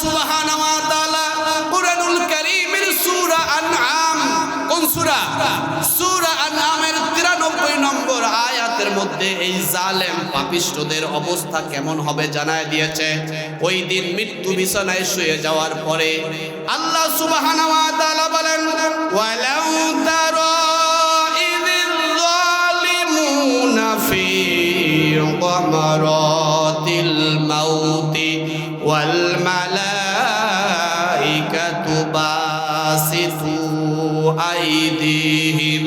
সুবহানাহু ওয়া তাআলা কুরআনুল কারীমের সূরা আনআম, কোন সূরা? সূরা আনআমের 93 নম্বর আয়াতের মধ্যে এই জালেম পাপিষ্ঠদের অবস্থা কেমন হবে জানায় দিয়েছে। ওই দিন মৃত্যু বিছানায় শুয়ে যাওয়ার পরে আল্লাহ সুবহানাহু ওয়া তাআলা বলেন, ওয়ালাউ তারা ইযিল যালিমুনা ফি গামারাতিল মাউতি ওয়াল মালাইকাতু বাসিতু আইদিহিম।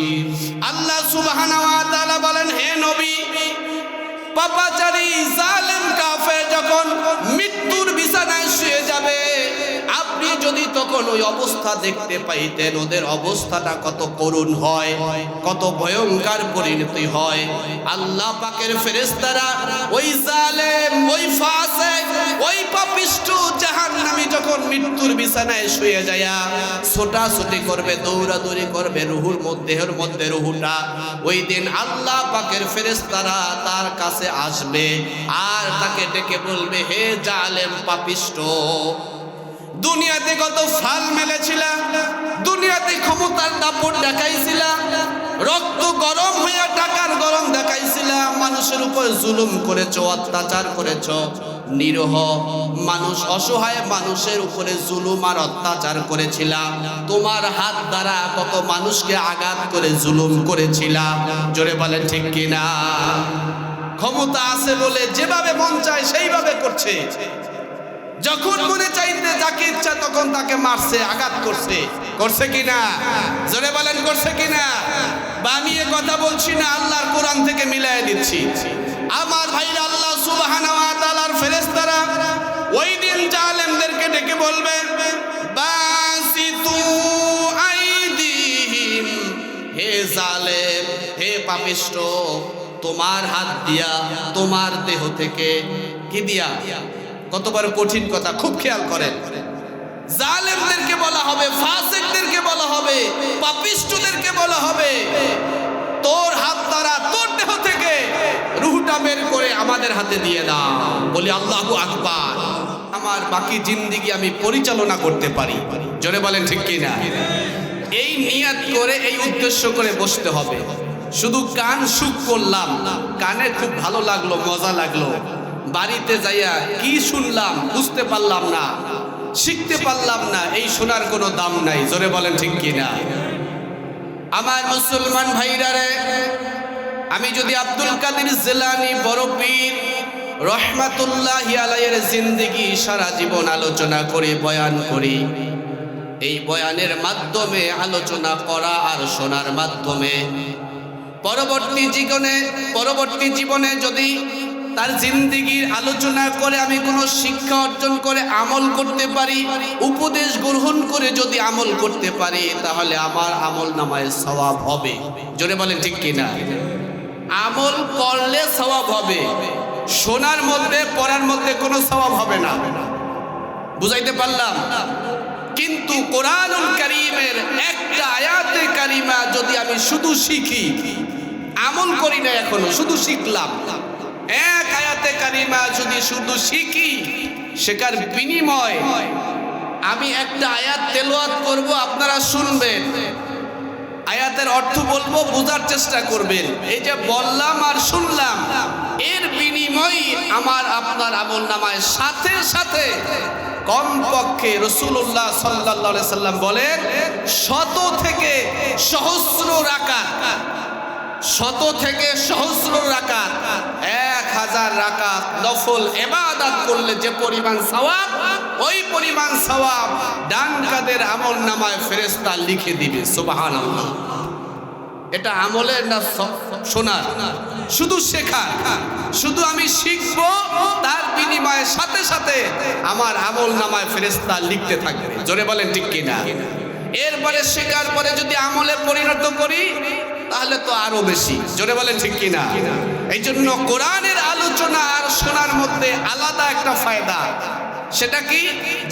আল্লাহ সুবহানাহু ওয়া তাআলা বলেন, হে নবী, পাপাচারী জালেম কাফের যখন মৃত্যুর বিছানায় শুয়ে যাবে, আপনি যদি তখন ওই অবস্থা দেখতে পাইতেন, ওদের অবস্থাটা কত করুণ হয়, কত ভয়ঙ্কর পরিণতি হয়। আল্লাহ পাকের ফেরেশতারা ওই জালেম, ওই ফাসিক, ওই পাপিষ্ঠ জাহান্নামী যখন মৃত্যুর বিছানায় শুয়ে যায়, ছোটাছুটি করবে, দৌড়াদৌড়ি করবে, রুহুর দেহের মধ্যে রুহুটা, ওই দিন আল্লাহ পাকের ফেরেশতারা তার কাছে আসবে আর তাকে ডেকে বলবে, হে জালেম পাপিষ্ঠ, দুনিয়াতে কত ফাল মেলেছিলা, দুনিয়াতে ক্ষমতার দাপট দেখাইছিলা, রক্ত গরম হইয়া টাকার গরম দেখাইছিলা, মানুষের উপর জুলুম করেছো, অত্যাচার করেছো, নিরহ মানুষ, অসহায় মানুষের উপরে জুলুম আর অত্যাচার করেছিলা, তোমার হাত দ্বারা কত মানুষকে আঘাত করে জুলুম করেছিলা। জোরে বলেন ঠিক কিনা? ক্ষমতা আছে বলে যেভাবে মন চায় সেইভাবে করছে, যখন মনে চাইতে যাকে ইচ্ছা তখন তাকে মারছে, আঘাত করছে, করছে কিনা? জোরে বলেন করছে কিনা? বানিয়ে কথা বলছি না, আল্লাহর কোরআন থেকে মিলাই দিচ্ছি। আমার ভাইরা, আল্লাহ সুবহানাহু ওয়া তাআলার ফেরেশতারা ওই দিন জালেমদেরকে ডেকে বলবে, বাসিতু আইদিহিম, হে জালেম, হে পাপিষ্ঠ, তোমার হাত দিয়া, তোমার দেহ থেকে কি দিয়া? কত বড় কঠিন কথা, খুব খেয়াল করেন। জালেমদেরকে বলা হবে, ফাসিকদেরকে বলা হবে, পাপিষ্ঠদেরকে বলা হবে, তোর হাত দ্বারা তোর দেহ থেকে রূহটা বের করে আমাদের হাতে দিয়ে দাও। বলি আল্লাহু আকবার। আমার বাকি জিন্দেগি আমি পরিচালনা করতে পারি। জোরে বলেন ঠিক কিনা? এই নিয়ত করে, এই উদ্দেশ্য করে বসতে হবে। শুধু কান সুখ করলাম, কানে খুব ভালো লাগলো, মজা লাগলো, বাড়িতে যাইয়া কি শুনলাম বুঝতে পারলাম না, শিখতে পারলাম না, এই শোনার কোনো দাম নাই। জোরে বলেন ঠিক কিনা? আমার মুসলমান ভাইরা রে, আমি যদি আব্দুল কাদের জিলানী বড় পীর রহমাতুল্লাহি আলাইহির জিন্দেগি সারা জীবন আলোচনা করে বয়ান করি, এই বয়ানের মাধ্যমে, আলোচনা করা আর শোনার মাধ্যমে পরবর্তী জীবনে যদি তার জিন্দেগির আলোচনা করে আমি কোনো শিক্ষা অর্জন করে আমল করতে পারি, উপদেশ গ্রহণ করে যদি আমল করতে পারি, তাহলে আমার আমল নামায় সওয়াব হবে। জোরে বলেন ঠিক কিনা? আমল করলে সওয়াব হবে, শোনার মধ্যে, পড়ার মধ্যে কোনো সওয়াব হবে না। বুঝাইতে পারলাম? কিন্তু কোরআনুল কারীমের একটা আয়াতে কারিমা যদি আমি শুধু শিখি, আমল করি না এখনো, শুধু শিখলাম, এক আয়াতে কারিমা যদি শুধু শিখি, শেখার বিনিময় আমি একটা আয়াত তেলাওয়াত করব, আপনারা শুনবেন, আয়াতের অর্থ বলবো, বোঝার চেষ্টা করবেন। এই যে বললাম আর শুনলাম, এর বিনিময় আমার আপনার আমল নামায় সাথে সাথে কমপক্ষে রাসূলুল্লাহ সাল্লাল্লাহু আলাইহি সাল্লাম বলেন, শত থেকে সহস্র রাকাত, শত থেকে সহস্র রাকাত, 1000 রাকাত নফল ইবাদত করলে যে পরিমাণ সওয়াব, ওই পরিমাণ সওয়াব ডান কাদের আমল নামায় ফেরেশতা লিখে দিবে। সুবহানাল্লাহ। এটা আমলের না শোনার? শুধু শেখা, শুধু আমি শিখবো, তার বিনিময়ে সাথে সাথে আমার আমল নামায় ফেরেশতা লিখতে থাকবে। জোরে বলেন ঠিক কিনা? এরপরে শেখার পরে যদি আমলে পরিণত করি, তাহলে তো আরো বেশি। জোরে বলেন ঠিক কিনা? এই জন্য কোরআনের আলোচনা আর শোনার মধ্যে আলাদা একটা ফায়দা। সেটা কি?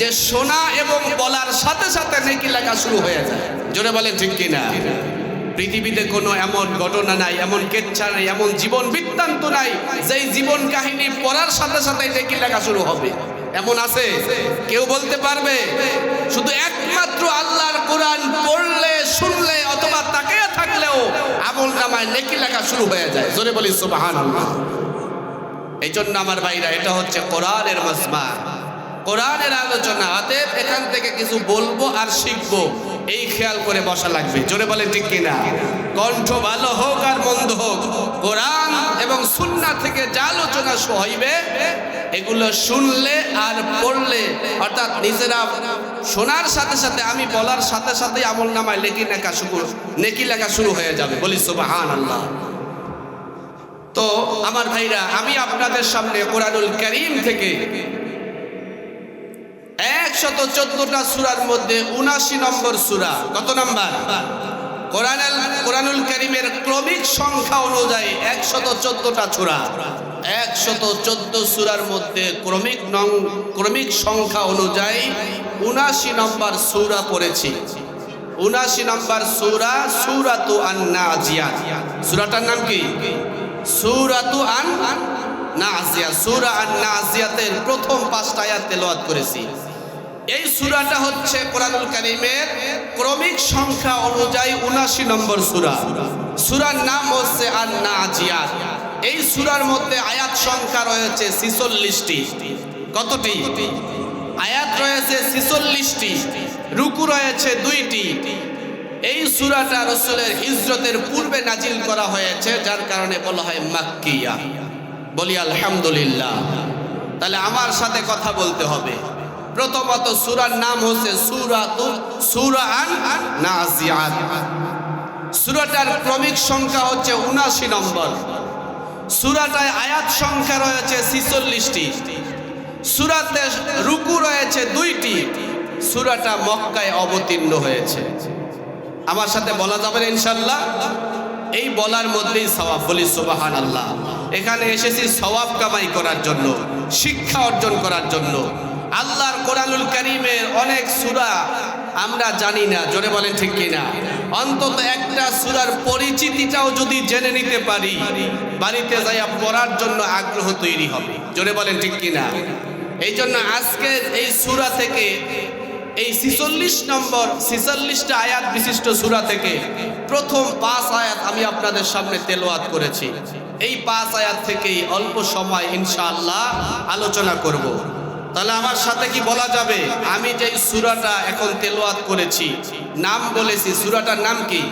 যে শোনা এবং বলার সাথে সাথে নেকি লেখা শুরু হয়ে যায়। জোরে বলেন ঠিক কিনা? পৃথিবীতে কোনো এমন ঘটনা নাই, এমন কেচ্ছা নাই, এমন জীবন বৃত্তান্ত নাই যেই জীবন কাহিনী পড়ার সাথে সাথে নেকি লেখা শুরু হবে। এমন আছে কেউ বলতে পারবে? শুধু একমাত্র আল্লাহর কোরআন পড়লে শুনলে অথবা তাকিয়ে থাকলেও আমলনামায় নেকি লেখা শুরু হয়ে যায়। জোরে বলি সুবহানাল্লাহ। এই জন্য আমার ভাইরা, এটা হচ্ছে কোরআনের মাজমা, কোরআনের আলোচনা। অতএব এখান থেকে কিছু বলবো আর শিখবো, এই খেয়াল করে বসা লাগবে। জোরে বলে ঠিক কিনা? কণ্ঠ ভালো হোক আর মন্দ হোক, কোরআন এবং সুন্নাহ থেকে যা আলোচনা হইবে এগুলো শুনলে আর পড়লে, অর্থাৎ নিজেরা শোনার সাথে সাথে আমি বলার সাথে সাথে আমলনামায় নেকি লেখা শুরু হয়ে যাবে। বলি সুবহানাল্লাহ। তো আমার ভাইরা, আমি আপনাদের সামনে কোরআনুল কারীম থেকে 114টা সূরার মধ্যে 79 নম্বর সূরা। কত নাম্বার? কোরআনুল কারীমের ক্রমিক সংখ্যা অনুযায়ী 114টা সূরা। 114 সূরার মধ্যে ক্রমিক সংখ্যা অনুযায়ী 79 নম্বর সূরা পড়েছি। 79 নম্বর সূরা সূরাতু আন-নাজিয়াত। সূরাটার নাম কি? সূরাতু আন-নাজিয়াত। সূরা আন-নাজিয়াতের প্রথম 5টা আয়াত তেলাওয়াত করেছি। এই সূরাটা হচ্ছে কোরআনুল কারীমের ক্রমিক সংখ্যা অনুযায়ী 79 নম্বর সূরা। সূরার নাম হচ্ছে আন-নাজিয়াত। এই সূরার মধ্যে আয়াত সংখ্যা রয়েছে 46টি। কতটি? আয়াত রয়েছে 46টি, রুকু রয়েছে 2টি। এই সূরাটা রাসূলের হিজরতের পূর্বে নাজিল করা হয়েছে, যার কারণে বলা হয় মাক্কিয়া। বলি আলহামদুলিল্লাহ। তাহলে আমার সাথে কথা বলতে হবে। প্রথমত সূরার নাম হচ্ছে সূরা আন-নাজিয়াত। সূরাটার ক্রমিক সংখ্যা হচ্ছে 79 নম্বর। সূরাটায় আয়াত সংখ্যা রয়েছে 46টি। সূরাতে রুকু রয়েছে 2টি। সূরাটা মক্কায় অবতীর্ণ হয়েছে। আমার সাথে বলা যাবে না ইনশাআল্লাহ? এই বলার মধ্যেই সওয়াব। বলি সুবহানাল্লাহ। এখানে এসেছি সওয়াব কামাই করার জন্য, শিক্ষা অর্জন করার জন্য। আল্লাহর কোরআনুল কারীমের অনেক সূরা আমরা জানি না। জোরে বলেন ঠিক কিনা? অন্তত একটা সূরার পরিচিতিটাও যদি জেনে নিতে পারি, বাড়িতে যাইয়া পড়ার জন্য আগ্রহ তৈরি হবে। জোরে বলেন ঠিক কিনা? এই জন্য আজকে এই সূরা থেকে, এই 46টা আয়াত বিশিষ্ট সূরা থেকে প্রথম 5 আয়াত আমি আপনাদের সামনে তেলাওয়াত করেছি। এই 5 আয়াত থেকেই অল্প সময় ইনশাআল্লাহ আলোচনা করব। তাহলে আমার সাথে কি বলা যাবে? আমি যে সূরাটা এখন তেলাওয়াত করেছি, নাম বলেছি, সূরাটার নাম কি?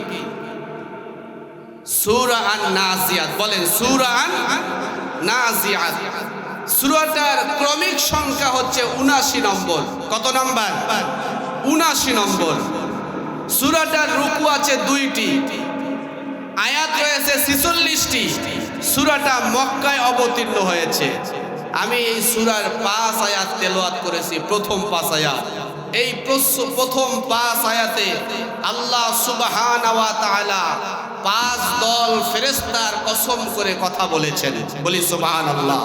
সূরা আন-নাজিয়াত। বলেন সূরা আন-নাজিয়াত। সূরাটার ক্রমিক সংখ্যা হচ্ছে 79 নম্বর। কত নাম্বার? 79 নম্বর। সূরাটার রুকু আছে 2টি, আয়াত রয়েছে 46টি। সূরাটা মক্কায় অবতীর্ণ হয়েছে। আমি এই সূরার 5 আয়াত তেলাওয়াত করেছি, প্রথম 5 আয়াত। এই প্রথম 5 আয়াতে আল্লাহ সুবহানাহু ওয়া তাআলা 5 দল ফেরেশতার কসম করে কথা বলেছেন। বলি সুবহানাল্লাহ।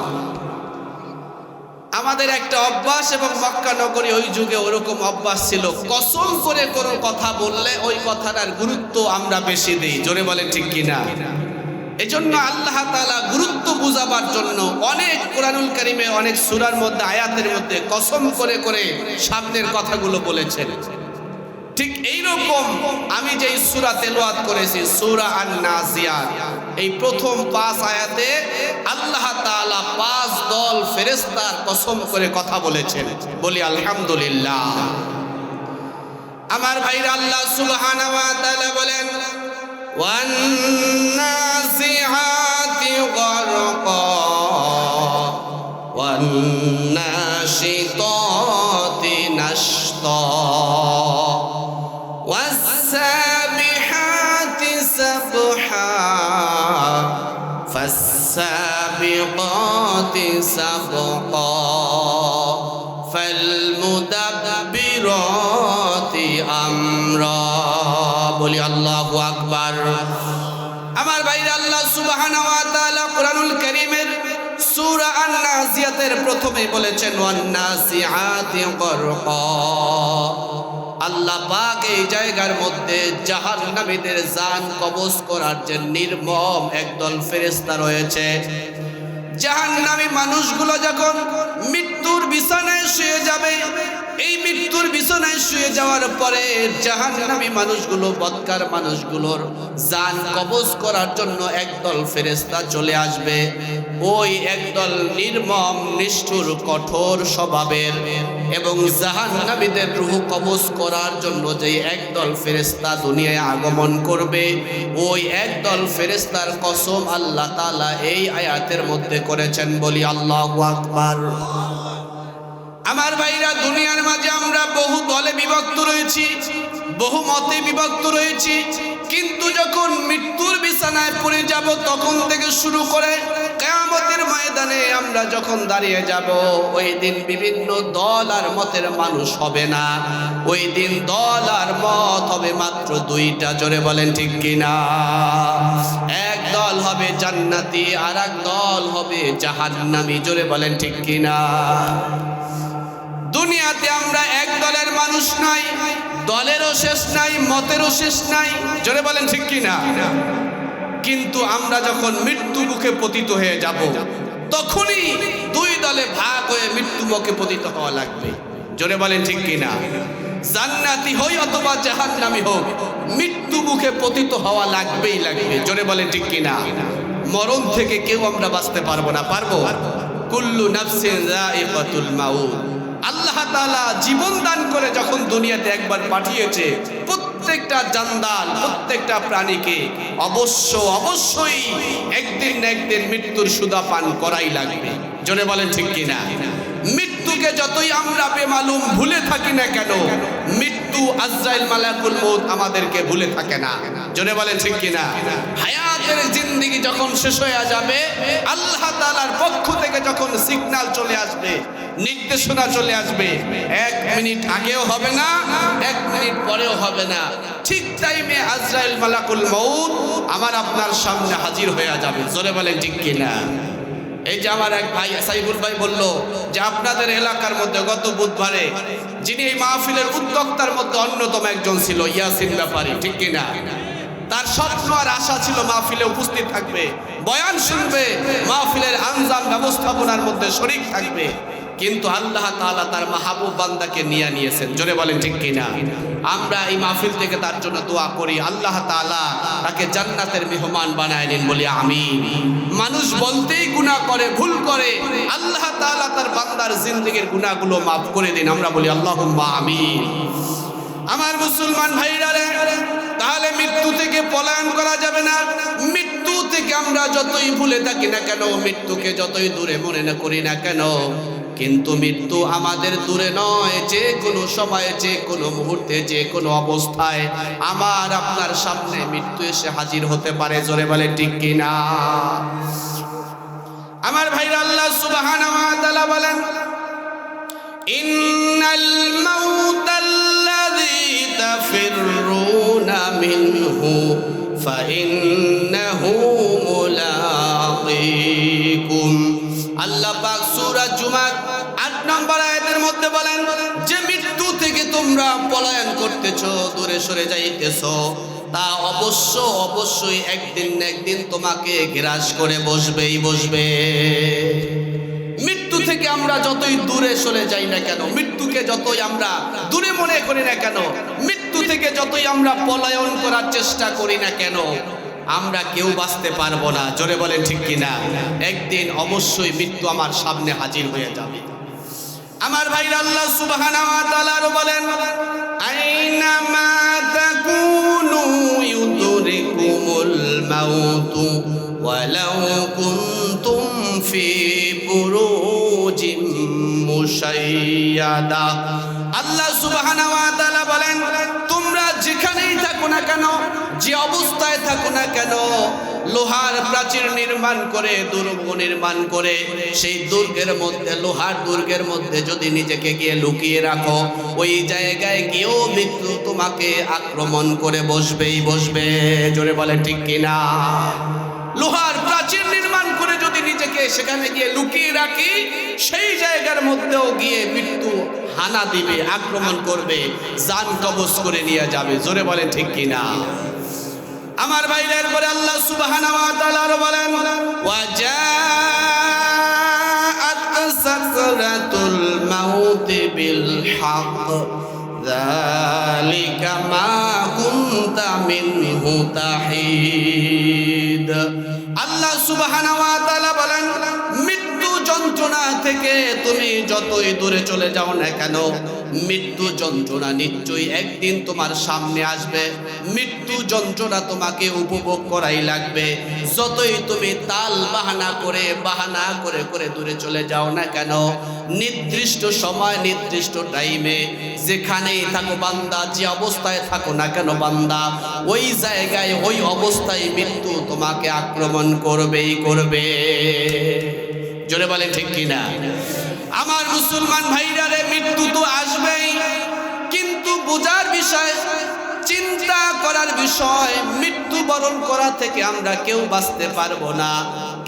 আমাদের একটা অভ্যাস, এবং মক্কা নগরী ওই যুগে ওরকম অভ্যাস ছিল, কসম করে কোনো কথা বললে ওই কথাটার গুরুত্ব আমরা বেশি দিই। জোরে বলেন ঠিক কিনা? এজন্য আল্লাহ তাআলা গুরুত্ব বুঝাবার জন্য অনেক কোরআনুল কারীমে অনেক সূরার মধ্যে, আয়াতের মধ্যে কসম করে করে সামনের কথাগুলো বলেছেন। ঠিক এইরকম আমি যে সূরা তেলাওয়াত করেছি, সূরা আন-নাজিয়াত, এই প্রথম 5 আয়াতে আল্লাহ তাআলা 5 দল ফেরেশতার কসম করে কথা বলেছেন। বলি আলহামদুলিল্লাহ। আমার ভাইরা, আল্লাহ সুবহানাহু ওয়া তাআলা বলেন ওয়ান-নাজিআতি গারকা ওয়ান-নাশিতাতি নাশতা ওয়াস-সাবিহাতি সাবহা ফাস-সাবিকাতি সাবকা ফাল-মুদাব্বিরাতি আমরা। বলি আল্লাহু আকবার। আমার ভাইরা, আল্লাহ সুবহানাহু ওয়া তাআলা কোরআনুল কারীমের সূরা আন-নাজিয়াতের প্রথমে বলেছেন ওয়ান-নাসিআতি গারকা। আল্লাহ পাক এই জায়গার মধ্যে জাহান্নামীদের জান কবজ করার যে নির্মম একদল ফেরেশতা রয়েছে, জাহান্নামী মানুষগুলো যখন মৃত্যুর বিছানায় শুয়ে যাবে, এই মৃত্যুর বিছানায় শুয়ে যাওয়ার পরে জাহান্নামী মানুষগুলো, বদকার মানুষগুলোর জান কবজ করার জন্য একদল ফেরেশতা চলে আসবে। ওই একদল নির্মম, নিষ্ঠুর, কঠোর স্বভাবের এবং জাহান্নামীদের রূহ কবজ করার জন্য যে একদল ফেরেশতা দুনিয়ায় আগমন করবে, ওই একদল ফেরেশতার কসম আল্লাহ তাআলা এই আয়াতের মধ্যে করেছেন। বলি আল্লাহু আকবার। আমার ভাইরা, দুনিয়ার মাঝে আমরা বহু দলে বিভক্ত রয়েছি, বহু মতে বিভক্ত রয়েছি, কিন্তু যখন মৃত্যুর বিছানায় পড়ে যাব তখন থেকে শুরু করে কিয়ামতের ময়দানে আমরা যখন দাঁড়িয়ে যাব, ওই দিন বিভিন্ন দল আর মতের মানুষ হবে না। ওই দিন দল আর মত হবে মাত্র দুইটা। জোরে বলেন ঠিক কিনা? এক দল হবে জান্নাতি, আর এক দল হবে জাহান্নামী। জোরে বলেন ঠিক কিনা? দুনিয়াতে আমরা এক দলের মানুষ নাই, দলেরও শেষ নাই, মতেরও শেষ নাই। জোরে বলেন ঠিক কিনা? কিন্তু আমরা যখন মৃত্যু মুখে পতিত হয়ে যাব, তখনই দুই দলে ভাগ হয়ে মৃত্যু মুখে পতিত হওয়া লাগবে। জোরে বলেন ঠিক কিনা? জান্নাতি হই অথবা জাহান্নামী হোক, মৃত্যু মুখে পতিত হওয়া লাগবেই লাগবে। জোরে বলেন ঠিক কিনা? মরণ থেকে কেউ আমরা বাঁচতে পারবো না। পারবো? কুল্লু নাফসিন যায়িকাতুল মাউত। আল্লাহ তাআলা জীবন দান করে যখন দুনিয়াতে একবার পাঠিয়েছে, প্রত্যেকটা জানদাল, প্রত্যেকটা প্রাণীকে অবশ্যই একদিন না একদিন মৃত্যুর সুধা পান করাই লাগবে। জোরে বলেন ঠিক কিনা? মৃত্যুকে যতই আমরা বেমালুম ভুলে থাকি না কেন, মৃত্যু আজরাইল মালাকুল মউত আমাদেরকে ভুলে থাকে না। জোরে বলেন ঠিক কিনা? হায়াতের জিন্দেগি যখন শেষ হয়ে যাবে, আল্লাহ তাআলার পক্ষ থেকে যখন সিগন্যাল চলে আসবে, নির্দেশনা চলে আসবে, 1 মিনিট আগেও হবে না, 1 মিনিট পরেও হবে না, ঠিক টাইমে আজরাইল মালাকুল মউত আমার আপনার সামনে হাজির হয়ে যাবে। জোরে বলেন ঠিক কিনা? এই যে আমার এক ভাই সাইফুল ভাই বলল যে আপনাদের এলাকার মধ্যে গত বুধবারে যিনি এই মাহফিলের উদ্যোক্তার মধ্যে অন্যতম একজন ছিল, ইয়াসিন ব্যাপারী, ঠিক কিনা? তার স্বপ্ন আর আশা ছিল মাহফিলে উপস্থিত থাকবে, বয়ান শুনবে, মাহফিলের আঞ্জাম ব্যবস্থাপনার মধ্যে শরীক থাকবে। কিন্তু আল্লাহ তাআলা তার মাহবুব বান্দাকে নিয়েছেন। জোরে বলেন ঠিক কিনা? আমরা এই মাহফিল থেকে তার জন্য দোয়া করি, আল্লাহ তাআলা তাকে জান্নাতের মেহমান বানায় নিন। বলি আমিন। মানুষ বলতেই গুনাহ করে, ভুল করে, আল্লাহ তাআলা তার বান্দার জিন্দেগীর গুনাহগুলো মাফ করে দিন। আমরা বলি আল্লাহুম্মা আমিন। আমার মুসলমান ভাইরা রে, তাহলে মৃত্যু থেকে পলায়ন করা যাবে না। মৃত্যু থেকে আমরা যতই ভুলে থাকি না কেন, মৃত্যুকে যতই দূরে মনে না করি না কেন, কিন্তু মৃত্যু আমাদের দূরে নয়। যে কোনো সময়ে, যে কোনো মুহূর্তে, যে কোনো অবস্থায় আমার আপনার সামনে মৃত্যু এসে হাজির হতে পারে। জোরে বলে ঠিক কিনা? আমার ভাইরা, আল্লাহ সুবহানাহু ওয়া তাআলা বলেন, ইন্নাল মাউতাল্লাযী তাফিররুনা মিনহু ফাইন্নাহু মুলাকীকুম। আল্লাহ পাক সূরা জুমার 8 নম্বর আয়াতের মধ্যে বলেন যে মৃত্যু থেকে তোমরা পলায়ন করতেছো, দূরে সরে যাইতেছো, তা অবশ্যই একদিন না একদিন তোমাকে গ্রাস করে বসবেই বসবে। মৃত্যু থেকে আমরা যতই দূরে সরে যাই না কেন, মৃত্যুকে যতই আমরা দূরে মনে করি না কেন, মৃত্যু থেকে যতই আমরা পলায়ন করার চেষ্টা করি না কেন, আমরা কেউ বাঁচতে পারবো না। জোরে বলেন ঠিক কিনা? একদিন অবশ্যই মৃত্যু আমার সামনে হাজির হয়ে যাবে। আমার ভাইরা, আল্লাহ সুবহানাহু ওয়া তাআলা বলেন, আইনামা তাকুনু ইউদরিকুমুল মাউতু ওয়ালাউ কুনতুম ফি বুরুজিম মুশাইয়াদা। আল্লাহ সুবহানাহু ওয়া তাআলা বলেন, তোমরা যেখানেই থাকো না কেন, যে অবস্থায় থাকো না কেন, লোহার প্রাচীর নির্মাণ করে, দুর্গ নির্মাণ করে, সেই দুর্গের মধ্যে, লোহার দুর্গের মধ্যে যদি নিজেকে গিয়ে লুকিয়ে রাখো, ওই জায়গায় গিয়েও মৃত্যু তোমাকে আক্রমণ করে বসবেই বসবে। জোরে বলেন ঠিক কিনা? লোহার প্রাচীর নির্মাণ করে যদি নিজেকে সেখানে গিয়ে লুকিয়ে রাখি, সেই জায়গার মধ্যেও গিয়ে মৃত্যু হানা দিবে, আক্রমণ করবে, জান কবজ করে নিয়ে যাবে। জোরে বলেন ঠিক কিনা? আমার ভাইরা, এরপরে আল্লাহ সুবহানাহু ওয়া তাআলা বলেন, ওয়াজাআ আহলুল মাউতি ওয়াল মাউতু ইয়াতাওয়াফাহুমুল মালায়েকা। আল্লাহ সুবহানাহু ওয়া তাআলা বলেন, তোমারা যেখানেই থাকো না কেন, যে অবস্থায় থাকো না কেন, মৃত্যু থেকে আমরা যতই দূরে সরে যাই না কেন, মৃত্যু থেকে যতই আমরা পলায়ন করার চেষ্টা করি না কেন, আমার ভাইরা, এরপরে আল্লাহ সুবহানাহু ওয়া তাআলা বলেন, ওয়াজাআ সাকরাতুল মাউত বিল হক যালিকা মা কুনতা মিনহু তাহিদ। আল্লাহ সুবহানাহু ওয়া তাআলা বলেন, মৃত্যু যন্ত্রণা থেকে তুমি যতই দূরে চলে যাও না কেন, মৃত্যু যন্ত্রণা নিশ্চয়ই একদিন তোমার সামনে আসবে। মৃত্যু যন্ত্রণা তোমাকে উপভোগ করাই লাগবে। যতই তুমি তাল বাহানা করে করে দূরে চলে যাও না কেন, নির্দিষ্ট সময় নির্দিষ্ট টাইমে যেখানেই থাকো বান্দা, যে অবস্থায় থাকো না কেন বান্দা, ওই জায়গায় ওই অবস্থায় মৃত্যু তোমাকে আক্রমণ করবেই করবে। জোরে বলেন ঠিক কিনা? আমার মুসলমান ভাইরা রে, মৃত্যু তো আসবেই, কিন্তু বোঝার বিষয়, চিন্তা করার বিষয়, মৃত্যুবরণ করা থেকে আমরা কেউ বাঁচতে পারবো না।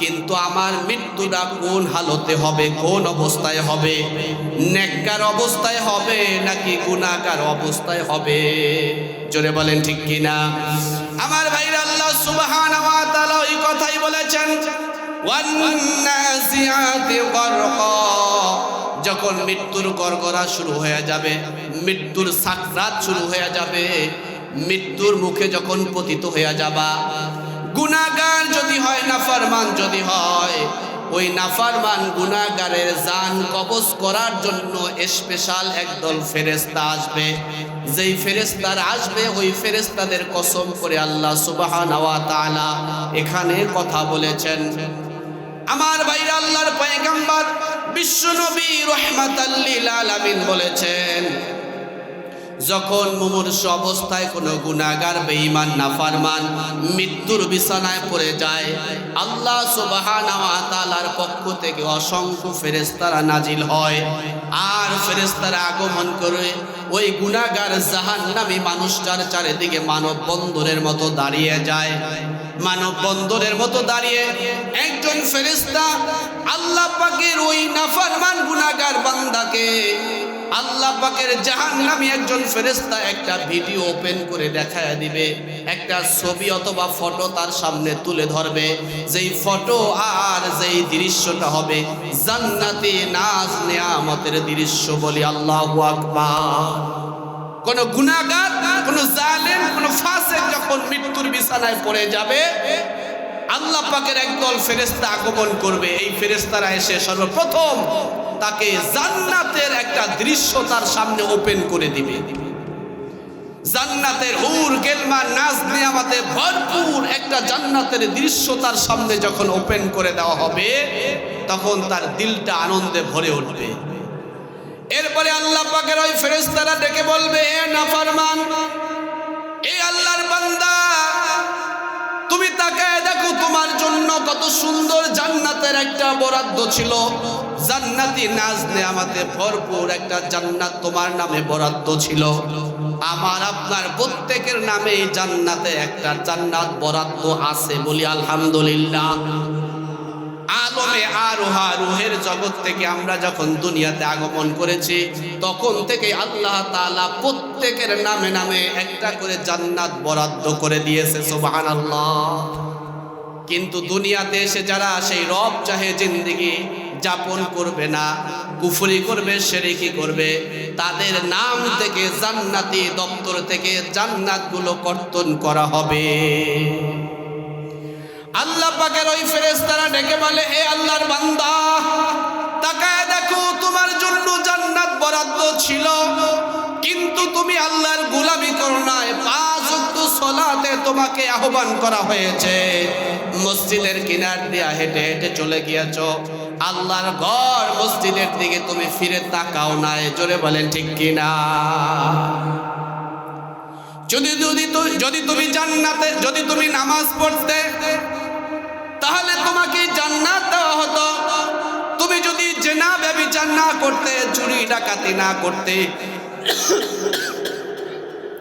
কিন্তু আমার মৃত্যুটা কোন হালতে হবে, কোন অবস্থায় হবে? নেককার অবস্থায় হবে নাকি গুনাহগার অবস্থায় হবে? জোরে বলেন ঠিক কিনা? আমার ভাইরা, আল্লাহ সুবহানাহু ওয়া তাআলা এই কথাই বলেছেন, ওয়ান্নাসিআতি গরকা। যখন মৃত্যুর গড়গড়া শুরু হয়ে যাবে, মৃত্যুর সাকরাত শুরু হয়ে যাবে, মৃত্যুর মুখে যখন পতিত হয়ে যাবা, গুনাহগার যদি হয়, নাফরমান যদি হয়, ওই নাফরমান গুনাহগারের জান কবজ করার জন্য স্পেশাল একদল ফেরেশতা আসবে। যেই ফেরেশতারা আসবে, ওই ফেরেশতাদের কসম করে আল্লাহ সুবহানাহু ওয়া তাআলা এখানে কথা বলেছেন। আমার ভাইরা, আল্লাহর পয়গম্বর বিশ্বনবী রাহমাতাল লিল আলামিন বলেছেন, যখন মুমূর্ষু অবস্থায় কোনো গুনাহগার বেঈমান নাফরমান মৃত্যুর বিছানায় পড়ে যায়, আল্লাহ সুবহানাহু ওয়া তাআলার পক্ষ থেকে অসংখ্য ফেরেশতারা নাজিল হয়। আর ফেরেশতারা আগমন করে ওই গুনাহগার জাহান্নামী মানুষটার চারিদিকে মানব বন্দরের মতো দাঁড়িয়ে যায়। মানব বন্দরের মতো দাঁড়িয়ে একজন ফেরেশতা আল্লাহ পাকের ওই নাফরমান গুনাহগার বান্দাকে, আল্লাহ পাকের জাহান্নামী একজন ফেরেশতা একটা ভিডিও ওপেন করে দেখায় দিবে, একটা ছবি অথবা ফটো তার সামনে তুলে ধরবে। যেই ফটো আর যেই দৃশ্যটা হবে জান্নাতি নাজ নিয়ামতের দৃশ্য। বলি আল্লাহু আকবার। কোন গুনাহগার, কোন জালেম, কোন ফাসিক যখন মৃত্যুর বিছানায় পড়ে যাবে, আল্লাহ পাকের একদল ফেরেশতা আগমন করবে। এই ফেরেশতারা এসে সর্বপ্রথম তাকে জান্নাতের একটা দৃশ্য তার সামনে ওপেন করে দিবে। জান্নাতের হুর গেলমা নাজ নিয়ামতে ভরপুর একটা জান্নাতের দৃশ্য তার সামনে যখন ওপেন করে দেওয়া হবে, তখন তার দিলটা আনন্দে ভরে উঠবে। এরপরে আল্লাহ পাকের ওই ফেরেশতারা ডেকে বলবে, এ নাফরমান, এ আল্লাহর বান্দা, তুমি তাকায় দেখো, তোমার জন্য কত সুন্দর জান্নাতের একটা বরাদ্দ ছিল। জান্নাতি নাজ নিয়ামতে ভরপুর একটা জান্নাত তোমার নামে বরাদ্দ ছিল। আমার আপনার প্রত্যেকের নামে জান্নাতে একটা জান্নাত বরাদ্দ আছে। বলি আলহামদুলিল্লাহ। আলমে আরোহা, রুহের জগৎ থেকে আমরা যখন দুনিয়াতে আগমন করেছি, তখন থেকে আল্লাহ তাআলা প্রত্যেকের নামে নামে একটা করে জান্নাত বরাদ্দ করে দিয়েছে। সুবহানাল্লাহ। কিন্তু দুনিয়াতে এসে যারা সেই রব চাহে জিন্দেগি যাপন করবে না, কুফরি করবে, শিরকি করবে, তাদের নাম থেকে জান্নাতি দপ্তর থেকে জান্নাতগুলো কর্তন করা হবে। আল্লাহ পাকের ওই ফেরেশতারা ডেকে বলে, এ আল্লাহর বান্দা, তাকায় দেখো, তোমার জন্য জান্নাত বরাদ্দ ছিল, কিন্তু তুমি আল্লাহর গোলামি করো নাই। 5 ওয়াক্ত সালাতে তোমাকে আহ্বান করা হয়েছে, মসজিদের কিনার দিয়ে হেঁটে হেঁটে চলে গিয়েছো, আল্লাহর ঘর মসজিদের দিকে তুমি ফিরে তাকাও নাই। জোরে বলেন ঠিক কিনা? যদি তুমি নামাজ পড়তে, তাহলে তোমাকে জান্নাত দেওয়া হতো। তুমি যদি জিনা ব্যভিচার না করতে, চুরি ডাকাতি না করতে,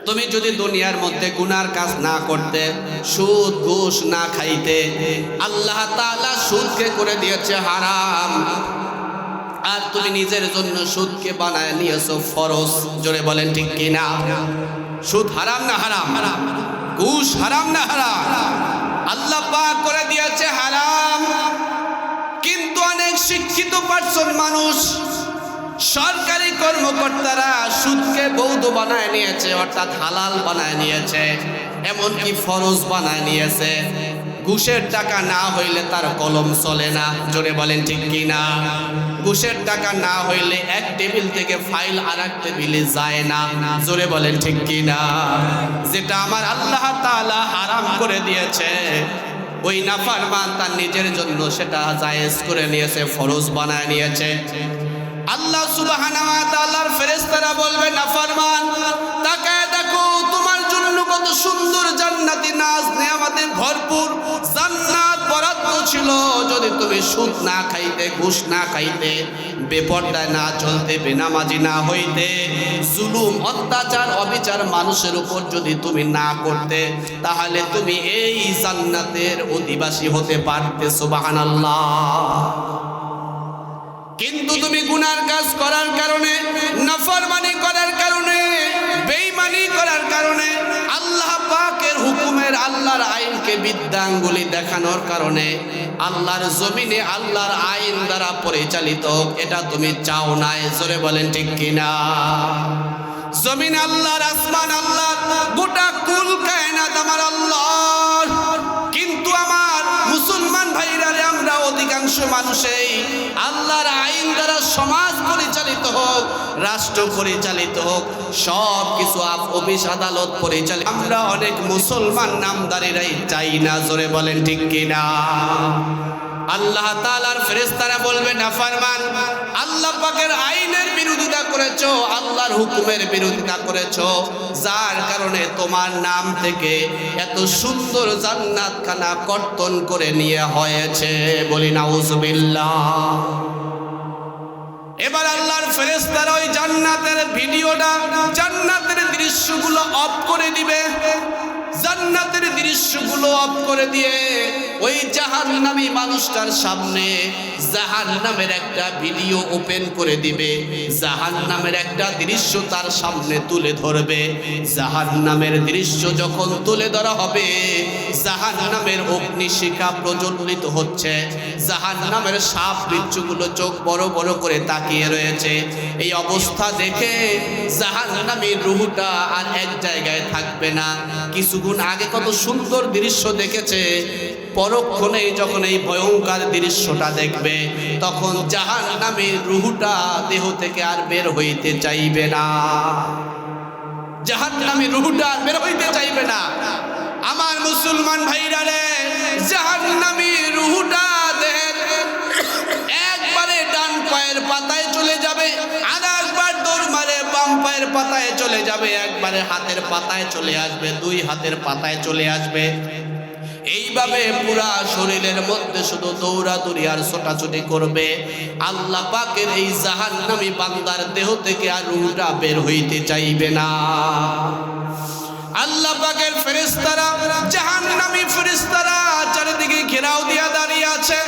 তুমি যদি দুনিয়ার মধ্যে গুনার কাজ না করতে, সুদ ঘুষ না খাইতে, আল্লাহ তাআলা সুদকে করে দিয়েছে হারাম, আর তুমি নিজের জন্য সুদকে বানায় নিয়েছো ফরজ। জোরে বলেন ঠিক কিনা? সুদ হারাম না হারাম? ঘুষ হারাম না হারাম? আল্লাহ পাক করে দিয়েছে হারাম, কিন্তু অনেক শিক্ষিত পার্সন মানুষ, সরকারি কর্মকর্তারা সুদকে বৈধ বানায় নিয়েছে, অর্থাৎ হালাল বানায় নিয়েছে, এমনকি ফরজ বানায় নিয়েছে। ঘুষের টাকা না হইলে তার কলম চলে না, জোরে বলেন ঠিক কি না? ঘুষের টাকা না হইলে এক টেবিল থেকে ফাইল আর এক টেবিলে যায় না, জোরে বলেন ঠিক কি না? যেটা আমার আল্লাহ তাআলা হারাম করে দিয়েছে, ওই নাফরমান তার নিজের জন্য সেটা জায়েজ করে নিয়েছে, ফরজ বানায় নিয়েছে। আল্লাহ সুবহানাহু ওয়া তাআলার ফেরেশতারা বলবে, নাফরমান তাকায় দেখো তোমার জন্য কত সুন্দর জান্নাতি নাজ নেয়ামতে ভরপুর জান্নাত বরাদ্দ ছিল। যদি তুমি সুদ না খাইতে, ঘুষ না খাইতে, বেপরদায় না চলতে, বেনামাজি না হইতে, জুলুম অত্যাচার অবিচার মানুষের উপর যদি তুমি না করতে, তাহলে তুমি এই জান্নাতের অধিবাসী হতে পারতে। সুবহানাল্লাহ। কিন্তু তুমি গুনার কাজ করার কারণে, নাফরমানি করার কারণে, বেঈমানি করার কারণে, আল্লাহ পাকের হুকুমের, আল্লাহর আইনকে বিদ্যাঙ্গুলি দেখানোর কারণে আল্লাহর জমিনে আল্লাহর আইন দ্বারা পরিচালিত এটা তুমি চাও না। জোরে বলেন ঠিক কিনা? জমিন আল্লাহর, আসমান আল্লাহর, গোটা কুল কায়নাত আমার আল্লাহর। কিন্তু আমার মুসলমান ভাইরা রে, আমরা অধিকাংশ মানুষই আল্লাহর আইন দ্বারা সমাজ পরিচালিত হোক, রাষ্ট্র পরিচালিত হোক, সব কিছু অফিস আদালত পরিচালিত, আমরা অনেক মুসলমান নামদারিরাই চাই না। জোরে বলেন ঠিক কিনা? আল্লাহ তাআলার ফেরেশতারা বলবে, নাফরমান আল্লাহ পাকের আইনের বিরোধিতা করেছো, আল্লাহর হুকুমের বিরোধিতা করেছো, যার কারণে তোমার নাম থেকে এত সুন্দর জান্নাতখানা কর্তন করে নিয়ে হয়েছে। বলি নাউজুবিল্লাহ। এবার আল্লাহর ফেরেশতারা ওই জান্নাতের ভিডিওটা, জান্নাতের দৃশ্যগুলো অফ করে দিবে। জান্নাতের দৃশ্যগুলো অফ করে দিয়ে ওই জাহান্নামী মানুষটার সামনে জাহান্নামের একটা ভিডিও ওপেন করে দিবে, জাহান্নামের একটা দৃশ্য তার সামনে তুলে ধরবে। জাহান্নামের দৃশ্য যখন তুলে ধরা হবে, জাহান্নামের অগ্নিশিখা প্রজ্বলিত হচ্ছে, জাহান্নামের সাপ বিচ্ছুগুলো চোখ বড় বড় করে তাকিয়ে রয়েছে। এই অবস্থা দেখে জাহান্নামীর রূহটা আর এক জায়গায় থাকবে না। কিছুক্ষণ আগে কত সুন্দর দৃশ্য দেখেছে, পরক্ষণে যখন এই ভয়ঙ্কর দৃশ্যটা দেখবে, তখন জাহান্নামীর রূহটা দেহ থেকে আর বের হইতে চাইবে না। জাহান্নামীর রূহটা আর বের হইতে চাইবে না। আমার মুসলমান ভাইরা রে, জাহান্নামীর রূহটা দেহের একবারে ডান পায়ের পাতায় চলে যাবে, আর একবার দৌড় মারে বাম পায়ের পাতায় চলে যাবে, একবারে হাতের পাতায় চলে আসবে, দুই হাতের পাতায় চলে আসবে। এইভাবে পুরা শরীরের মধ্যে শুধু দৌড়াদৌড়ি আর ছোটাছুটি করবে। আল্লাহ পাকের এই জাহান্নামী বান্দার দেহ থেকে আর রূহটা বের হইতে চাইবে না। আল্লাহ পাকের ফেরেশতারা, জাহান্নামী ফেরেশতারা চারিদিকে ঘেরাও দিয়া দাঁড়িয়ে আছে।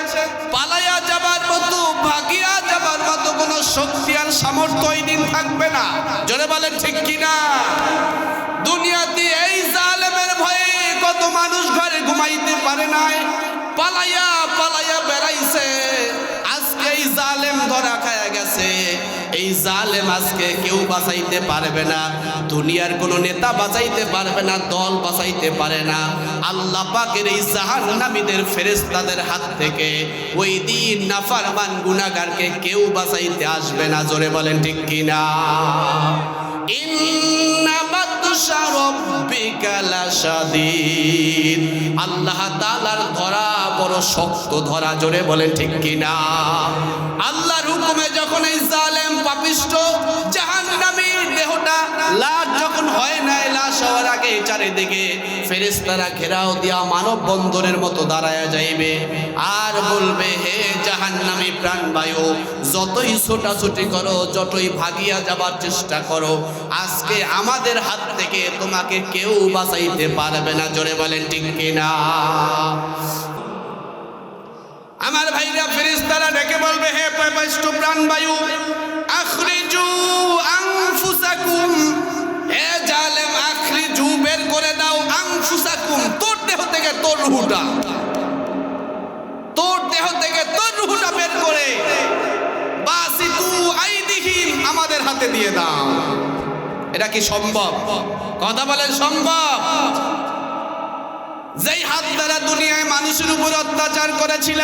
পালায়া যাবার মতো, ভাগিয়া যাবার মতো কোনো শক্তি আর সামর্থ্য ওই দিন থাকবে না। জোরে বলেন ঠিক কিনা? দুনিয়াতে এই জালেমের ভয়ে কত মানুষ ঘরে ঘুমাইতে পারে নাই, পালাইয়া পালাইয়া বেড়াইছে। আজকে এই জালেম ধরা খায়া গেছে। এই জালেম আজকে কেউ বাঁচাইতে পারবে না, দুনিয়ার কোনো নেতা বাঁচাইতে পারবে না, দল বাঁচাইতে পারে না। আল্লাহ পাকের এই জাহান্নামীদের ফেরেশতাদের হাত থেকে ওই দিন নাফরমান গুনাহগারকে কেউ বাঁচাইতে আসবে না। জোরে বলেন ঠিক কিনা? ইন্না বাতশা রাব্বিকা লাশাদীদ। আল্লাহ তাআলার ধরা বড় শক্ত ধরা। জোরে বলেন ঠিক কিনা? আল্লাহর হুকুমে যখন এই জালেম পাপিষ্ঠ জাহান্নামী দেহটা লাশ যখন হয় নাই, লাশ হওয়ার আগে চারিদিকে ফেরেশতারা ঘেরাও দিয়া মানব বন্দরের মতো দাঁড়ায়া যাইবে আর বলবে, হে জাহান্নামী প্রাণবায়ু, যতই ছোটাছুটি করো, যতই ভাগিয়া যাবার চেষ্টা করো, আজকে আমাদের হাত থেকে তোমাকে কেউ বাঁচাইতে পারবে না। জোরে বলেন ঠিক কিনা? আমার ভাইরা ফেরেশতারা ডেকে বলবে, হে পাপিষ্ঠ প্রাণবায়ু, আখরিজু আনফুসাকুম, হে জালেম, আখরিজু বের করে দাও, আনফুসাকুম, তোর দেহ থেকে তোর রূহটা, তোর দেহ থেকে তোর রূহটা বের করে হাতে দিয়ে দাও। এটা কি সম্ভব? কথা বলেন সম্ভব? যেই হাত দ্বারা দুনিয়ায় মানুষের উপর অত্যাচার করেছিল,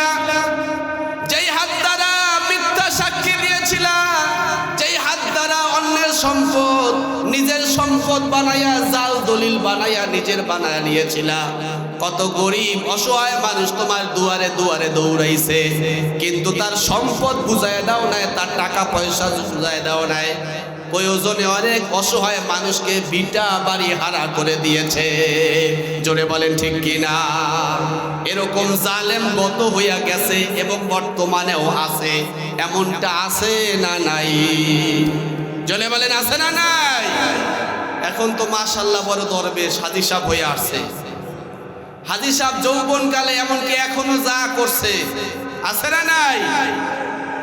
যেই হাত দ্বারা মিথ্যা সাক্ষী দিয়েছিল, যেই হাত দ্বারা অন্যের সম্পদ নিজের সম্পদ বানায়া জাল দলিল বানায়া নিজের বানায়া নিয়েছিল, কত গরিব অসহায় মানুষ তোমার দুয়ারে দুয়ারে দৌড়াইছে, কিন্তু তার সম্পদ বুঝায় দাও নাই, তার টাকা পয়সা বুঝায় দাও নাই। প্রয়োজনে অনেক অসহায় মানুষকে ভিটা বাড়ি হারা করে দিয়েছে। জোরে বলেন ঠিক কিনা? এরকম জালেম গত হইয়া গেছে এবং বর্তমানেও আছে। এমনটা আছে না নাই? জোরে বলেন আছে না নাই? এখন তো মাশাআল্লাহ বড় দরবেশ হাজী সাহেব হয়ে আসছে। হাজী সাহেব যৌবনকালে এমনকি এখনো যা করছে আছে না নাই?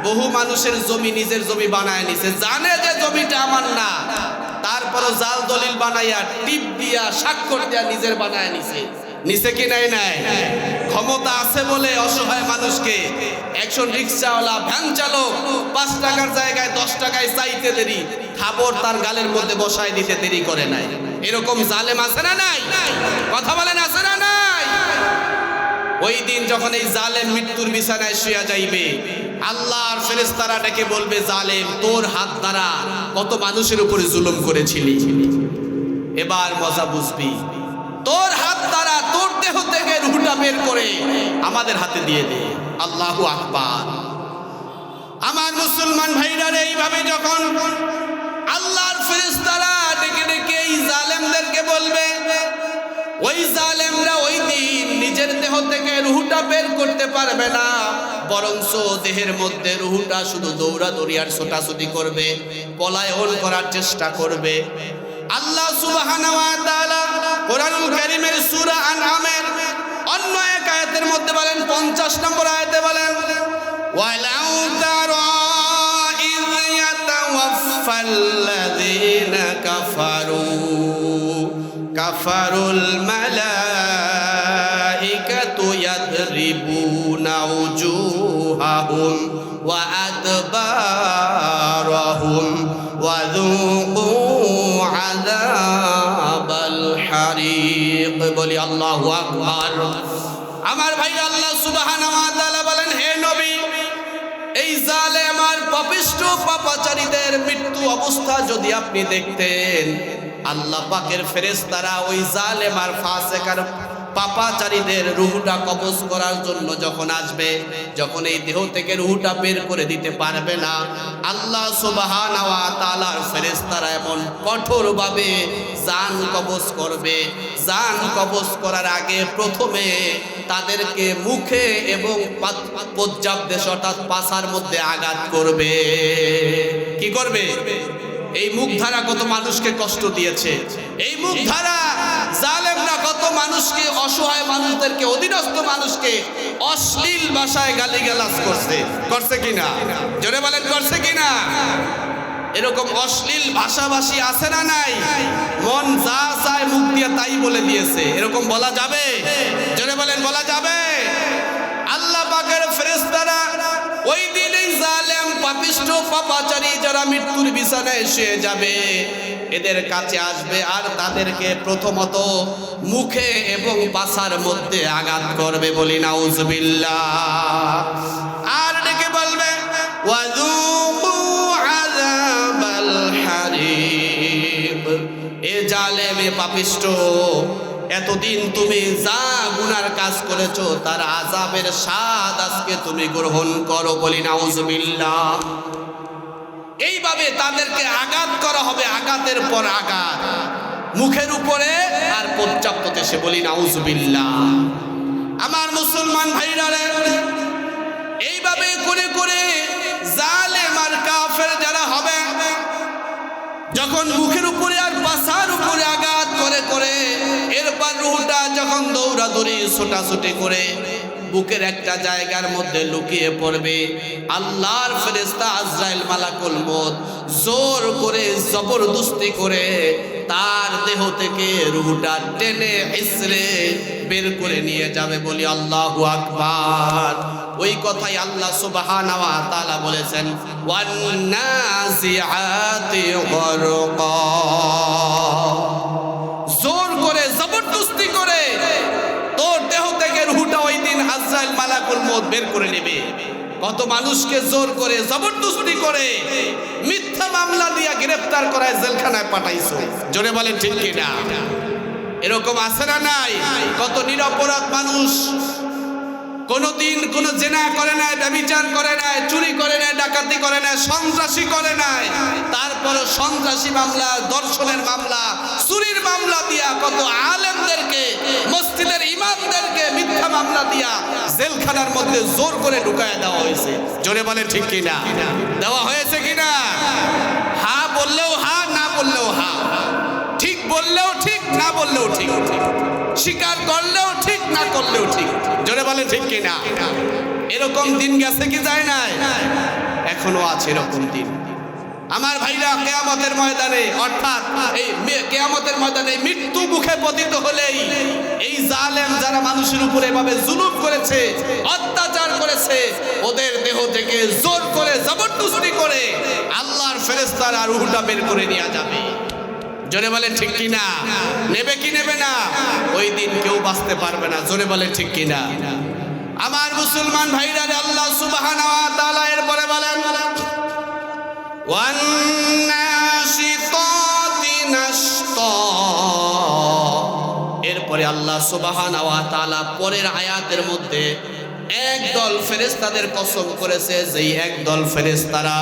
বহু মানুষের জমি নিজের জমি বানায় নিছে, জানে যে জমিটা আমার না, তারপরও জাল দলিল বানাইয়া টিপ দিয়া স্বাক্ষর দিয়া নিজের বানায় নিছে। নিছে কি নাই? নাই। ক্ষমতা আছে বলে অসহায় মানুষকে, একজন রিক্সাওয়ালা ভ্যান চালক 5 টাকার জায়গায় 10 টাকায় চাইতে দেরি, খাবার তার গালের মধ্যে বসায় দিতে দেরি করে নাই। এরকম জালেম আছে না নাই? কথা বলেন আছে না নাই? ওই দিন যখন এই জালেম মৃত্যুর বিছানায় শুয়া যাইবে, আল্লাহর ফেরেশতারা ডেকে বলবে, জালেম তোর হাত দ্বারা কত মানুষের উপরে জুলুম করেছিলি, এবার মজা বুঝবি। তোর হাত দ্বারা তোর দেহ থেকে রূহটা বের করে আমাদের হাতে দিয়ে দে। আল্লাহু আকবার। আমার মুসলমান ভাইরা, এইভাবে যখন আল্লাহর ফেরেশতারা ডেকে ডেকে এই জালেমদেরকে বলবে, ওই জালেমরা ওই দিন নিজের দেহ থেকে রূহটা বের করতে পারবে না, বরঞ্চ দেহের মধ্যে রূহটা শুধু দৌড়াদৌড়ি আর ছোটাছুটি করবে, পলায়ন করার চেষ্টা করবে। আল্লাহ সুবহানাহু ওয়া তাআলা কোরআনুল কারীমের সূরা আনআমের অন্য এক আয়াতের মধ্যে বলেন, 50 নম্বর আয়াতে বলেন, ওয়ালাউ তারা ইয ইয়াতাওয়াফাল্লাযীনা কাফারুল মালাইকাতু ইয়াদরিবুনা উজুহাহুম ওয়া আদবারহুম ওয়া যুকু আযাবাল হারিক। বলি আল্লাহু আকবার। আমার ভাই, আল্লাহ সুবহানাহু ওয়া তাআলা বলেন, হে নবী, এই জালেম আর পাপিষ্ঠ পাপাচারীদের মৃত্যু অবস্থা যদি আপনি দেখতেন, আল্লাহ পাকের ফেরেশতারা ওই জালেম আর ফাসিক আর পাপাচারীদের রূহটা কবজ করার জন্য যখন আসবে, যখন এই দেহ থেকে রূহটা বের করে দিতে পারবে না, আল্লাহ সুবহানাহু ওয়া তাআলার ফেরেশতারা এমন কঠোরভাবে জান কবজ করবে। জান কবজ করার আগে প্রথমে তাদেরকে মুখে এবং পঞ্জাবদেশ অর্থাৎ পাছার মধ্যে আঘাত করবে। কি করবে? এই মুখধারা কত মানুষকে কষ্ট দিয়েছে, এই মুখধারা জালেমরা কত মানুষকে, অসহায় মানুষদেরকে, অধীনস্থ মানুষকে অশ্লীল ভাষায় গালিগালাজ করছে কিনা? জোরে বলেন, করছে কিনা? এরকম অশ্লীল ভাষাভাষী আছে না নাই? মন যা চায় মুখ দিয়ে তাই বলে দিয়েছে, এরকম বলা যাবে? জোরে বলেন, বলা যাবে? আল্লাহ পাকের ফেরেশতারা ওই দিন এই জালেম পাপিষ্ঠ পাপাচারী যারা মৃত্যুর বিছানায় শুয়ে যাবে, এদের কাছে আসবে আর তাদেরকে প্রথমত মুখে এবং পাছার মধ্যে আঘাত করবে। বলি নাউজুবিল্লাহ। আর ডেকে বলবে, ওয়াযুকু আযাবাল হারিক। এ জালেম, এ পাপিষ্ঠ, এতদিন তুমি যা গুনার কাজ করেছো তার আযাবের স্বাদ আজকে তুমি গ্রহণ করো। বলি নাউজুবিল্লাহ। এইভাবে তাদেরকে আঘাত করা হবে, আঘাতের পর আঘাত, মুখের উপরে আর পর্যাপ্ত দেশে। বলি নাউজুবিল্লাহ। আমার মুসলমান ভাইরা, এইভাবে করে করে জালেম আর কাফের যারা হবে, যখন মুখের উপরে আর পাছার উপরে আঘাত করে করে, এরপর রূহটা যখন দৌড়াদৌড়ি ছোটাছুটি করে বুকের একটা জায়গার মধ্যে লুকিয়ে পড়বে, আল্লাহর ফেরেশতা আজরাইল মালাকুল মউত জোর করে জবরদস্তি করে তার দেহ থেকে রূহটা টেনে ইসরে বের করে নিয়ে যাবে। বলি আল্লাহু আকবার। ওই কথাই আল্লাহ সুবহানাহু ওয়া তাআলা বলেছেন ওয়ান নাজিআতি গরকা, জোর করে জবরদস্তি করে তোর দেহ থেকে রূহটা ওই দিন আজরাইল মালাকুল মউত বের করে নেবে। কত মানুষকে জোর করে জবরদস্তি করে মিথ্যা মামলা দিয়ে গ্রেফতার করায় জেলখানায় পাঠাইছো, জোরে বলেন ঠিক কি না? এরকম আছে না নাই? কত নিরপরাধ মানুষ কোনদিন কোনো জেনা করে নাই, ব্যভিচার করে নাই, চুরি করে নাই, ডাকাতি করে নাই, সন্ত্রাসী করে নাই, তারপর সন্ত্রাসী মামলা, দর্শনের মামলা, চুরির মামলা দিয়া কত আলেমদেরকে, মসজিদের ইমামদেরকে মিথ্যা মামলা দিয়া জেলখানার মধ্যে জোর করে ঢুকায় দেওয়া হয়েছে, জোরে বলেন ঠিক কিনা? দেওয়া হয়েছে কিনা? হা বললেও হা, না বললেও হা, ঠিক বললেও ঠিক, না বললেও ঠিক, স্বীকার করলেও ঠিক, না করলেও ঠিক, জোরে বলেন ঠিক কিনা? এরকম দিন গেছে কি যায় নাই? এখনো আছে এরকম দিন। আমার ভাইরা, কিয়ামতের ময়দানে, অর্থাৎ এই কিয়ামতের ময়দানে মৃত্যু মুখে পতিত হলেই এই জালেম যারা মানুষের উপরে এভাবে জুলুম করেছে, অত্যাচার করেছে, ওদের দেহ থেকে জোর করে জবরদস্তি করে আল্লাহর ফেরেশতারা রূহটা বের করে নিয়ে যাবে, জোরে বলেন ঠিক কিনা? নেবে কি নেবে না? ওই দিন কেউ বাঁচতে পারবে না, জোরে বলেন ঠিক কিনা? আমার মুসলমান ভাইরা, আল্লাহ সুবহানাহু ওয়া তাআলা এরপরে বলেন ওয়ান নাশিতাতি নাশতা, এরপরে আল্লাহ সুবহানাহু ওয়া তাআলা পরের আয়াতের মধ্যে একদল ফেরেশতাদের কসম করেছে, যেই একদল ফেরেশতারা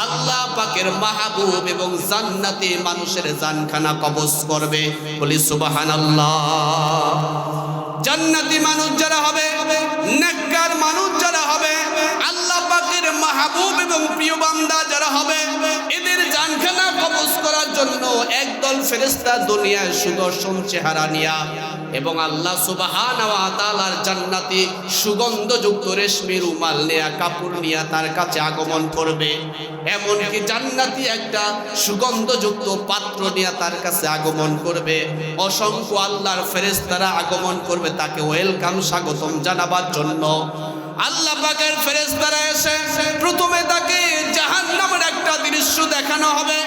আল্লাহ পাকের মাহবুব এবং জান্নাতি মানুষের জানখানা কবজ করবে। বলি সুবহানাল্লাহ। জান্নাতি মানুষ যারা হবে, নেককার মানুষ যারা হবে, আল্লাহ পাকের মাহবুব এবং প্রিয় বান্দা যারা হবে, এদের জানখানা কবজ করার জন্য একদল ফেরেশতা দুনিয়ায় সুদর্শন চেহারা নিয়া এবং আল্লাহ সুবহানাহু ওয়া তাআলার জান্নাতি সুগন্ধযুক্ত রেশমি রুমাল নেয়া, কাপড় নিয়া তার কাছে আগমন করবে। এমনকি জান্নাতি একটা সুগন্ধযুক্ত পাত্র নিয়ে তার কাছে আগমন করবে। অসংখ্য আল্লাহর ফেরেশতারা আগমন করবে তাকে ওয়েলকাম, স্বাগতম জানাবার জন্য। আল্লাহ পাকের ফেরেশতারা এসে প্রথমে তাকে জাহান্নামের একটা দৃশ্য দেখানো হবে,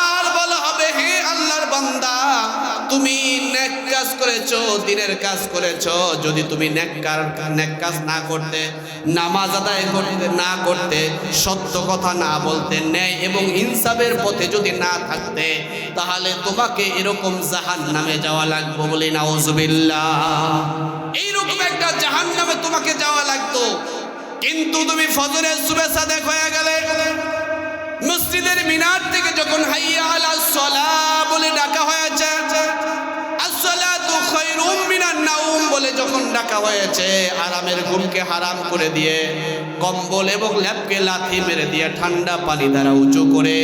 আর বলা হবে, হে আল্লাহর বান্দা, তুমি নেক কাজ করেছো, দিনের কাজ করেছো, যদি তুমি নেক কাজ না করতে, নামাজ আদায় করতে না করতে, সত্য কথা না বলতে, ন্যায় এবং ইনসাফের পথে যদি না থাকতে, তাহলে তোমাকে এরকম জাহান্নামে যাওয়া লাগবে। বলি নাউজুবিল্লাহ। এইরকম একটা জাহান্নামে তোমাকে যাওয়া লাগতো। কিন্তু তুমি ফজরের সুবহে সাদেক হয়ে গেলে, মসজিদের মিনার থেকে যখন হাইয়া আলাস সালাহ বলে ডাকা হয়েছে, আসসালাতু খায়রুম মিনান নাওম বলে যখন ডাকা হয়েছে, আরামের ঘুমকে হারাম করে দিয়ে, কম্বল এবং ল্যাপকে লাথি মেরে দিয়ে, ঠান্ডা পানি দ্বারা উঁচু করে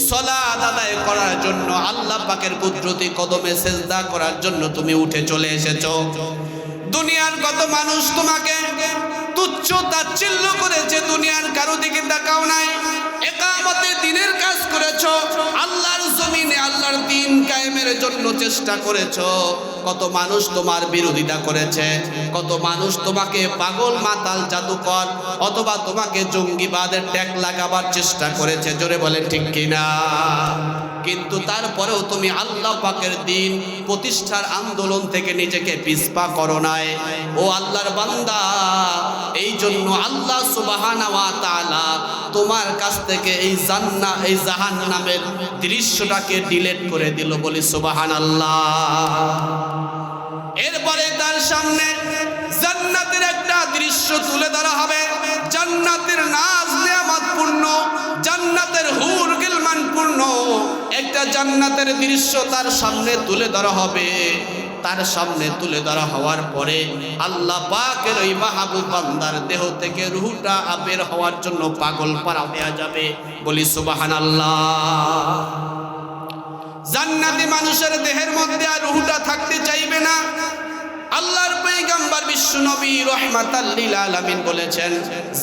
সালাত আদায় করার জন্য, আল্লাহ পাকের কুদরতি কদমে সেজদা করার জন্য তুমি উঠে চলে এসেছো। দুনিয়ার কত মানুষ তোমাকে তুচ্ছ তাচ্ছিল্য করেছে, দুনিয়ার কারো দিকে তাকাও নাই, ইকামতে দ্বীনের কাজ করেছো, আল্লাহর জমিনে আল্লাহর দ্বীন কায়েমের জন্য চেষ্টা করেছো। কত মানুষ তোমার বিরোধিতা করেছে, কত মানুষ তোমাকে পাগল, মাতাল, জাদুকর অথবা তোমাকে জঙ্গিবাদের ট্যাগ লাগাবার চেষ্টা করেছে, জোরে বলেন ঠিক কিনা? কিন্তু তারপরেও তুমি আল্লাহ পাকের দ্বীন প্রতিষ্ঠার আন্দোলন থেকে নিজেকে পিছপা করো নাই। ও আল্লাহর বান্দা, এই জন্য আল্লাহ সুবহানাহু ওয়া তাআলা তোমার কাছ থেকে এই জাহান্নামের দৃশ্যটাকে ডিলিট করে দিল। বলি সুবহানাল্লাহ। এরপরে তার সামনে জান্নাতের একটা দৃশ্য তুলে ধরা হবে, জান্নাতের নাজ নেয়ামত পূর্ণ, জান্নাতের হুর গিলমান পূর্ণ একটা জান্নাতের দৃশ্য তার সামনে তুলে ধরা হবে। তার সামনে তুলে ধরা হওয়ার পরে আল্লাহ পাকের ওই মাহবুব বান্দার দেহ থেকে রূহটা বের হওয়ার জন্য পাগল পারা হয়ে যাবে। বলি সুবহানাল্লাহ। জান্নাতি মানুষের দেহের মধ্যে আর রূহটা থাকতে চাইবে না, আল্লাহর পয়গম্বর বিশ্ব নবী রাহমাতাল লিল আলামিন বলেছেন,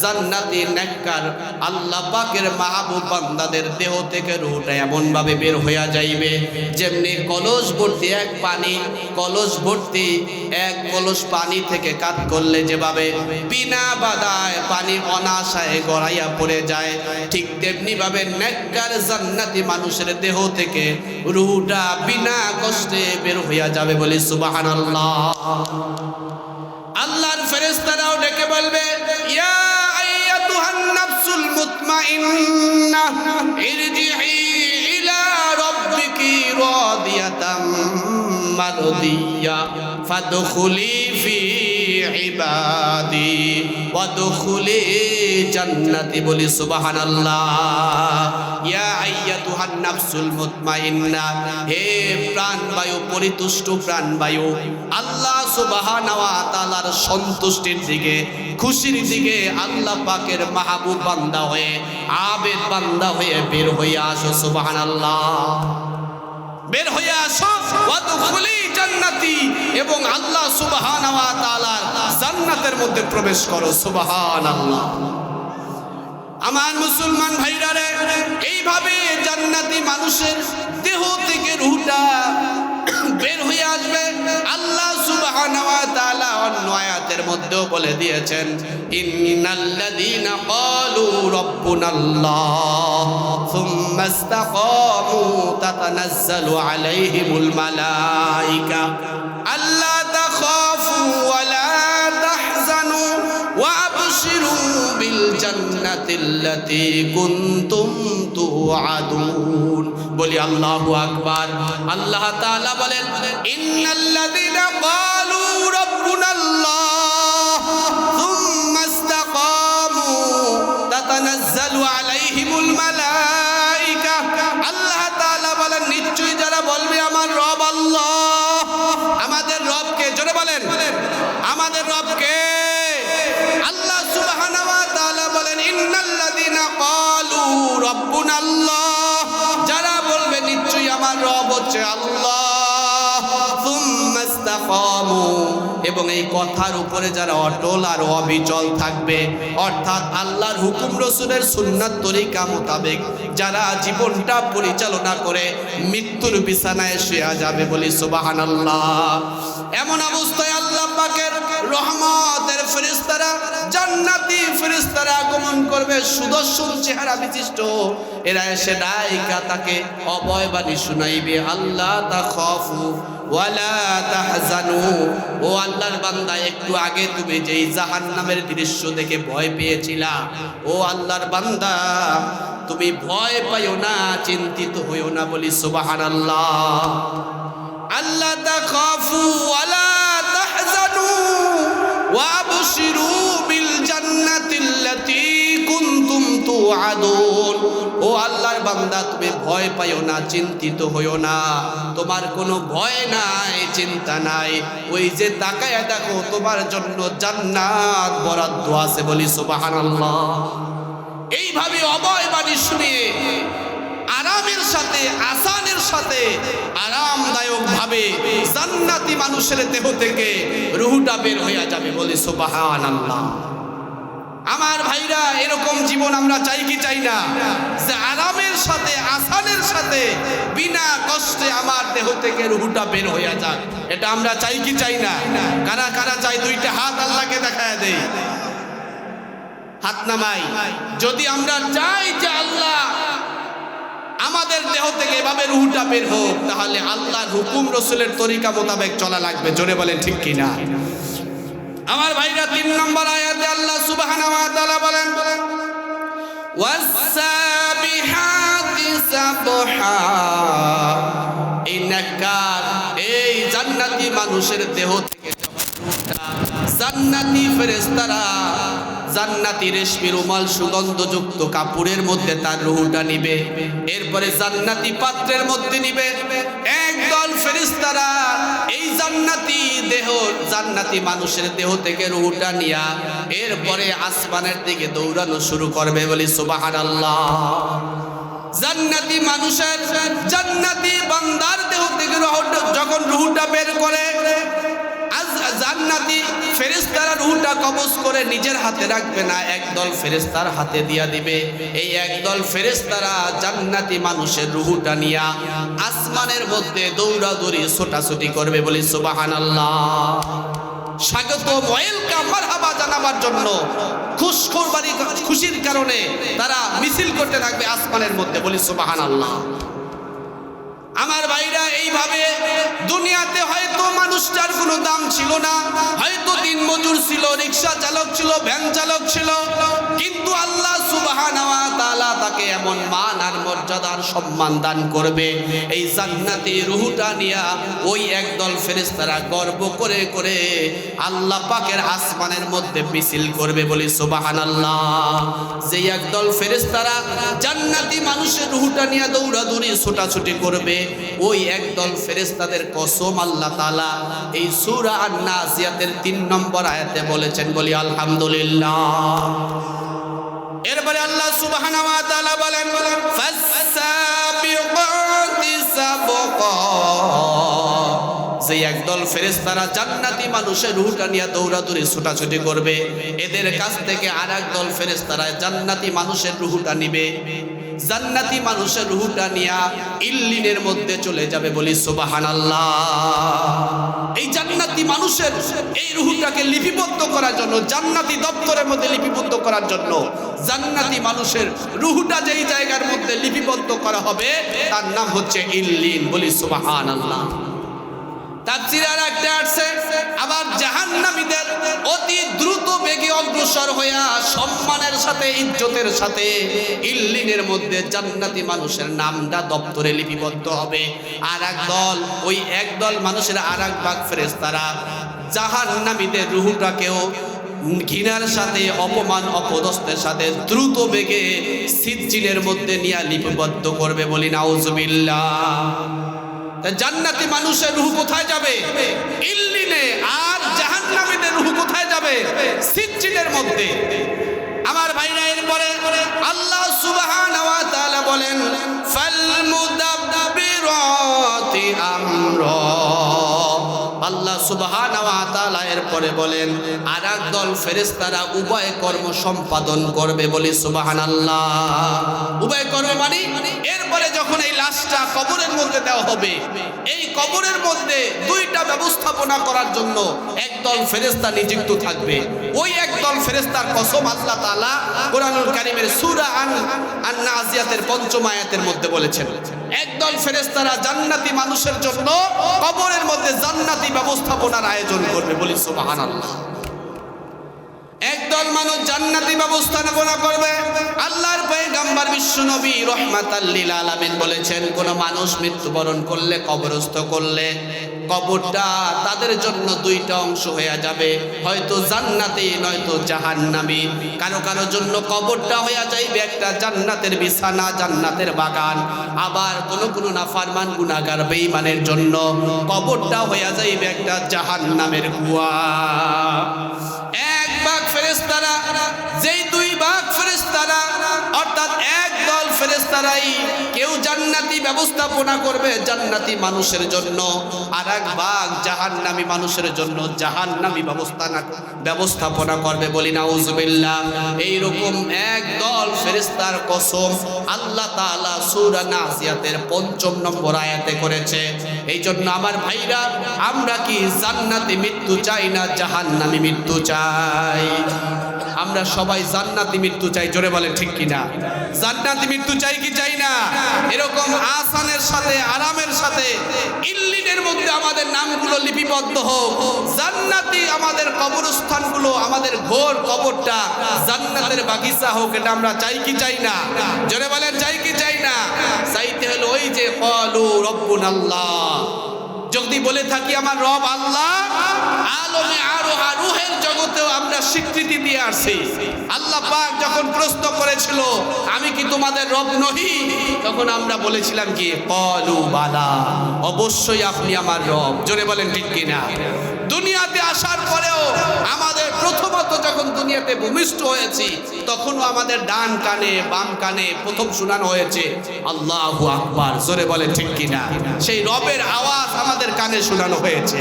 জান্নাতি নেককার আল্লাহ পাকের মাহবুব বান্দাদের দেহ থেকে রূহটা এমন ভাবে বের হইয়া যাইবে যেমনি কলস ভর্তি এক পানি, কলস ভর্তি এক কলস পানি থেকে কাট করলে যেভাবে বিনা বাধায় পানি অনাশায় গড়াইয়া পড়ে যায়, ঠিক তেমনি ভাবে নেককার জান্নাতি মানুষের দেহ থেকে রূহটা বিনা কষ্টে বের হইয়া যাবে বলে সুবহানাল্লাহ। আল্লাহর ফেরেশতারাও ডেকে বলবে, ইয়া আইয়াতুহান নাফসুল মুতমাইন্নাহ ইরজিই ইলা রাব্বিকি রাদিয়াতাম মারদিয়া ফাদখুলি ফি ইবাদি ওয়াদখুলি জান্নাতি বলি সুবহানাল্লাহ। ইয়া আইয়াতুহান নাফসুল মুতমাইন্নাহ, হে প্রাণবায়ু পরিতুষ্ট প্রাণবায়ু, আল্লাহ সুবহানাহু ওয়া তাআলার সন্তুষ্টির দিকে, খুশির দিকে আল্লাহ পাকের মাহবুব বান্দা হয়ে, আবেদ বান্দা হয়ে বের হইয়া আসো সুবহানাল্লাহ। বের হয়ে আসো, ওয়াদখুলি জান্নাতি, এবং আল্লাহ সুবহানাহু ওয়া তাআলার জান্নাতের মধ্যে প্রবেশ করো সুবহানাল্লাহ। আমার মুসলমান ভাইরা রে, এইভাবে জান্নাতি মানুষের দেহ থেকে রূহটা বের হয়ে আসবে। আল্লাহ সুবহানাহু ওয়া তাআলা অন্য আয়াতের মধ্যেও বলে দিয়েছেন, ইন্নাল্লাযীনা ক্বালু রাব্বুনাল্লাহ সুম্মা ইসতাকামু তাতানাজ্জালু আলাইহিমুল মালায়েকা আল্লা তাখাফু ওয়া লা তাহজানু ওয়া আবশিরু বিল জান্নাতিল্লাতী কুনতুম তুআদুন। বলি আল্লাহু আকবার। আল্লাহ তাআলা বলেন, ইন্নাল্লাযীনা ক্বালু রাব্বুনাল্লাহ সুম্মা ইসতাকামু তাতানাজ্জালু আলাইহিমুল মালায়েকা। আল্লাহ তাআলা বলেন, নিশ্চয়ই যারা বলবে আমার রব আল্লাহ, আমাদের রবকে, জোরে বলেন আমাদের রবকে। আল্লাহ সুবহানাহু ওয়া তাআলা বলেন, ইন্নাল্লাযীনা ক্বালু রাব্বুনাল্লাহ, যারা বলবে নিশ্চয়ই আমার রব হচ্ছে আল্লাহ, সুম্মা ইসতাকামু, এবং এই কথার উপরে যারা অটল আর অবিচল থাকবে, অর্থাৎ আল্লাহর হুকুম রাসূলের সুন্নাত তরিকা মোতাবেক যারা জীবনটা পরিচালনা করে মৃত্যুর বিছানায় শুয়ে যাবে বলি সুবহানাল্লাহ। এমন অবস্থায় আল্লাহ পাকের রহমতের ফেরেশতারা, জান্নাতি ফেরেশতারা আগমন করবে, সুদর্শন চেহারা বিশিষ্ট। এরা এসে ডাইকা তাকে অভয়বাণী শুনাইবে, আল্লাহ তাখাফু ওয়ালা তাহজানু, ও আল্লাহর বান্দা, একটু আগে তুমি যেই জাহান্নামের দৃশ্য দেখে ভয় পেয়েছিলা, ও আল্লাহর বান্দা তুমি ভয় পাইও না, চিন্তিত হইও না বলি সুবহানাল্লাহ। আল্লাহ তাখাফু ওয়ালা তাহজানু ওয়া আবশিরু বিল জান্নাতিল্লাতী কুনতুম তুআদুন। ও আল্লাহর বান্দা তুমি ভয় পাইও না, চিন্তিত হইও না, তোমার কোনো ভয় নাই, চিন্তা নাই, ওই যে তাকায়া দেখো তোমার জন্য জান্নাত বরাদ্দ আছে বলি সুবহানাল্লাহ। এইভাবে অভয়বাণী শুনিয়ে আরামের সাথে, আসানের সাথে, আরামদায়ক ভাবে জান্নাতি মানুষের দেহ থেকে রূহটা বের হয়ে যাবে বলি সুবহানাল্লাহ। আমার ভাইরা, এরকম জীবন আমরা চাই কি চাই না? যে আরামের সাথে, আসানের সাথে, বিনা কষ্টে আমার দেহ থেকে রূহটা বের হয়ে যাক, এটা আমরা চাই কি চাই না? কারা কারা চাই? দুইটা হাত আল্লাহকে দেখায় দেই, হাত নামাই। যদি আমরা চাই যে আল্লাহ আমাদের দেহ থেকে এভাবে রূহটা বের হোক, তাহলে আল্লাহর হুকুম রাসূলের তরিকা মোতাবেক চলা লাগবে। জোরে বলেন ঠিক কিনা? আমার ভাইরা, 3 নম্বর আয়াতে আল্লাহ সুবহানাহু ওয়া তাআলা বলেন, ওয়াস-সাবিহাতি সাবহা। এই নেককার, এই জান্নাতি মানুষের দেহ থেকে জান্নাতি ফেরেশতারা জান্নাতি রেশমি রুমাল সুগন্ধযুক্ত কাপড়ের মধ্যে তার রূহটা নিবে, এরপরে জান্নাতি পাত্রের মধ্যে নিবে। একদল ফেরেশতারা এই জান্নাতি দেহ, জান্নাতি মানুষের দেহ থেকে রূহটা নিয়া এরপরে আসমানের দিকে দৌড়ানো শুরু করবে বলি সুবহানাল্লাহ। জান্নাতি মানুষের, জান্নাতি বান্দার দেহ থেকে যখন রূহটা বের করে জান্নাতি ফেরেশতারা রূহটা কবজ করে নিজের হাতে রাখবে না, একদল ফেরেশতার হাতে দিয়া দিবে। এই একদল ফেরেশতারা জান্নাতি মানুষের রূহটা নিয়া আসমানের মধ্যে দৌড়াদৌড়ি ছোটাছুটি করবে, বলি সুবহানাল্লাহ। স্বাগত ওয়েলকাম মারহাবা জানাবার জন্য খুশির কারণে তারা মিছিল করতে থাকবে আসমানের মধ্যে, বলি সুবহানাল্লাহ। আমার ভাইরা, এইভাবে দুনিয়াতে হয়তো মানুষটার কোনো দাম ছিল না, হয়তো দিনমজুর ছিল, রিক্সা চালক ছিল, ভ্যান চালক ছিল, কিন্তু আল্লাহ সুবহানাহু ওয়া তাআলা তাকে এমন মান আর মর্যাদার সম্মান দান করবে। এই জান্নাতি রূহটা নিয়া ওই একদল ফেরেশতারা গর্ব করে করে আল্লাহ পাকের আসমানের মধ্যে মিছিল করবে, বলি সুবহানাল্লাহ। যেই একদল ফেরেশতারা জান্নাতি মানুষের রূহটা নিয়ে দৌড়াদৌড়ি ছোটাছুটি করবে, ওই একদল ফেরেশতাদের কসম আল্লাহ তাআলা এই সূরা আন-নাজিয়াতের ৩ নম্বর আয়াতে বলেছেন, বলি আলহামদুলিল্লাহ। এরপরে আল্লাহ সুবহানাহু ওয়া তাআলা বলেন, ফাসসাবিকাতি সাবকা। যে একদল ফেরেশতারা জান্নাতি মানুষের রূহটা নিয়ে দৌড়াদৌড়ি ছোটাছুটি করবে, এদের কাছ থেকে আর একদল ফেরেশতারা জান্নাতি মানুষের রূহটা নিবে, জান্নাতি মানুষের রূহটা নিয়া ইল্লিনের মধ্যে চলে যাবে, বলি সুবহানাল্লাহ। এই জান্নাতি মানুষের এই রূহটাকে লিপিবদ্ধ করার জন্য, জান্নাতি দপ্তরের মধ্যে লিপিবদ্ধ করার জন্য, জান্নাতি মানুষের রূহটা যেই জায়গার মধ্যে লিপিবদ্ধ করা হবে তার নাম হচ্ছে ইল্লিন, বলি সুবহানাল্লাহ। তাফসীরে আরেকটা আছে, আবার জাহান্নামীদের অতি দ্রুত বেগে অগ্রসর হইয়া সম্মানের সাথে ইজ্জতের সাথে ইল্লিনের মধ্যে জান্নাতি মানুষের নামটা দপ্তরে লিপিবদ্ধ হবে। আর একদল, ওই একদল মানুষের আর এক ভাগ ফেরেশতারা জাহান্নামীদের রূহটাকেও ঘৃণার সাথে, অপমান অপদস্থের সাথে দ্রুত বেগে সিজ্জিনের মধ্যে নিয়ে লিপিবদ্ধ করবে, বলি নাউজুবিল্লাহ। জান্নাতি মানুষের রূহ কোথায় যাবে? ইল্লিনে। আর জাহান্নামীদের রূহ কোথায় যাবে? সিজ্জিনের মধ্যে। আমার ভাইরা, এরপরে আল্লাহ সুবহানাহু ওয়া তাআলা বলেন, ফাল মুদাব্বিরাতি আমরা। আল্লাহ সুবহানাহু ওয়া তাআলা এরপরে বলেন, আর একদল ফেরেশতারা উভয় কর্ম সম্পাদন করবে, বলি সুবহানাল্লাহ। উভয় কর্ম মানে, এরপরে যখন এই লাশটা কবরের মধ্যে দেওয়া হবে, এই কবরের মধ্যে দুইটা ব্যবস্থাপনা করার জন্য একদল ফেরেশতা নিযুক্ত থাকবে। ওই একদল ফেরেশতার কসম আল্লাহ তাআলা কোরআনুল কারীমের সূরা আন-নাজিয়াতের ৫ম আয়াতের মধ্যে বলেছেন। একদল ফেরেশতারা জান্নাতি মানুষের জন্য কবরের মধ্যে জান্নাতি ব্যবস্থাপনার আয়োজন করবে, বলি সুবহানাল্লাহ। একদল মানুষ জান্নাতি ব্যবস্থাপনা করবে। আল্লাহর পয়গম্বর বিশ্বনবী রাহমাতাল লিল আলামিন বলেছেন, কোন মানুষ মৃত্যুবরণ করলে, কবরস্থ করলে, কবরটা তাদের জন্য দুইটা অংশ হয়ে যাবে, হয়তো জান্নাতি নয়তো জাহান্নামী। কারো কারো জন্য কবরটা হয়ে যাইবে একটা জান্নাতের বিছানা, জান্নাতের বাগান। আবার কোন কোন নাফরমান গুনাহগার বেঈমানের জন্য কবরটা হয়ে যাইবে একটা জাহান্নামের কুয়া। এক ভাগ ফেরেশতারা, যেই দুই ভাগ ফেরেশতারা, অর্থাৎ একদল ফেরেশতারাই কেউ জান্নাতি ব্যবস্থাপনা করবে জান্নাতি মানুষের জন্য, আর এক ভাগ জাহান্নামী মানুষের জন্য জাহান্নামী ব্যবস্থাপনা করবে, বলি নাউজুবিল্লাহ। এইরকম একদল ফেরেশতার কসম আল্লাহ তাআলা সূরা নাজিয়াতের ৫ম নম্বর আয়াতে করেছে। এই জন্য আমার ভাইরা, আমরা কি জান্নাতি মৃত্যু চাই না জাহান্নামী মৃত্যু চাই? আমরা সবাই জান্নাতি মৃত্যু চাই, জোরে বলেন ঠিক কিনা? জান্নাতি মৃত্যু চাই কি চাই না? এরকম আসানের সাথে, আরামের সাথে ইল্লিনের মধ্যে আমাদের নামগুলো লিপিবদ্ধ হোক। জান্নাতি আমাদের কবরস্থানগুলো, আমাদের ঘর কবরটা জান্নাতের বাগিচা হোক। এটা আমরা চাই কি চাই না? জোরে বলেন চাই কি চাই না? চাইতে হলো ওই যে ক্বালু রব্বুনাল্লাহ। যদি বলে থাকি আমার রব আল্লাহ, আলমে আরোহা রূহের জগতেও আমরা স্বীকৃতি দিয়ে আসছি। আল্লাহ পাক যখন প্রশ্ন করেছিল আমি কি তোমাদের রব নহি, তখন আমরা বলেছিলাম কি ক্বালু বালা, অবশ্যই আপনি আমার রব। জোরে বলেন ঠিক কিনা? দুনিয়াতে আসার পরেও আমাদের প্রথমত যখন দুনিয়াতে ভূমিষ্ঠ হয়েছি, তখনও আমাদের ডান কানে বাম কানে প্রথম শোনানো হয়েছে আল্লাহু আকবার। জোরে বলেন ঠিক কিনা? সেই রবের আওয়াজ আমাদের কানে শোনানো হয়েছে।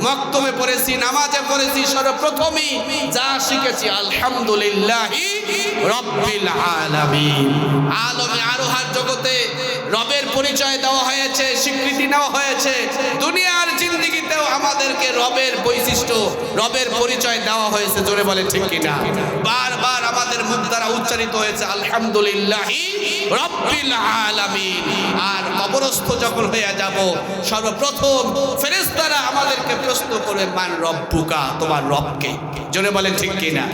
মক্তবে পড়েছি, নামাজে পড়েছি, করেছি সর্বপ্রথমই যা শিখেছি আলহামদুলিল্লাহি রাব্বিল আলামিন। আলমে আরোহার জগতে রবের পরিচয় দেওয়া হয়েছে, স্বীকৃতি নেওয়া হয়েছে। দুনিয়ার জিন্দেগিতেও আমাদেরকে রবের বৈশিষ্ট্য, রবের পরিচয় দেওয়া হয়েছে। জোরে বলে ঠিক কিনা? বারবার আমাদের মুখ দ্বারা উচ্চারিত হয়েছে আলহামদুলিল্লাহি রাব্বিল আলামিন। আর কবরস্থ যখন হয়ে যাব, সর্বপ্রথম ফেরেশতারা আমাদেরকে প্রশ্ন করবে মান রব্বুকা, তোমার রবকে। জোরে বলে ঠিক কিনা?